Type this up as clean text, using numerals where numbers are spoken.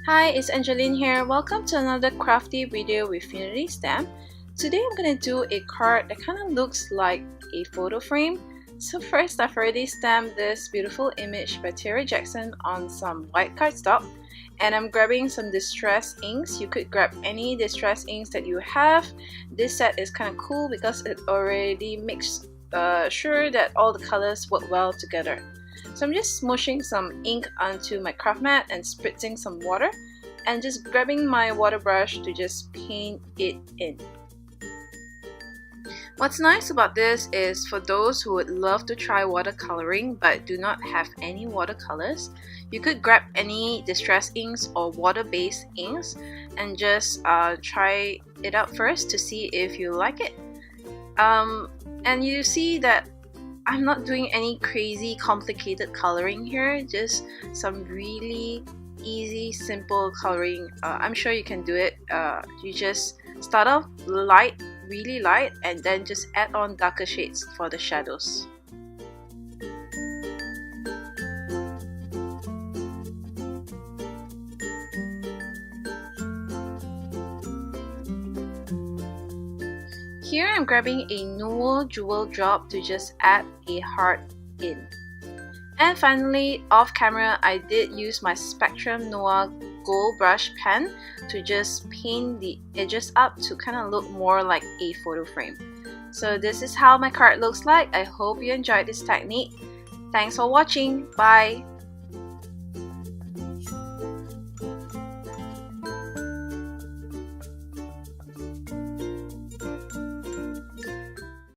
Hi, it's Angeline here. Welcome to another crafty video with Unity Stamp. Today I'm going to do a card that kind of looks like a photo frame. So first, I've already stamped this beautiful image by Terry Jackson on some white cardstock. And I'm grabbing some distress inks. You could grab any distress inks that you have. This set is kind of cool because it already makes sure that all the colors work well together. So I'm just smooshing some ink onto my craft mat and spritzing some water and just grabbing my water brush to just paint it in. What's nice about this is for those who would love to try watercoloring but do not have any watercolors, you could grab any distress inks or water-based inks and just try it out first to see if you like it. And you see that I'm not doing any crazy complicated coloring here, just some really easy, simple coloring. I'm sure you can do it. You just start off light, really light, and then just add on darker shades for the shadows. Here I'm grabbing a Noir jewel drop to just add a heart in. And finally, off camera, I did use my Spectrum Noir gold brush pen to just paint the edges up to kind of look more like a photo frame. So this is how my card looks like. I hope you enjoyed this technique. Thanks for watching. Bye!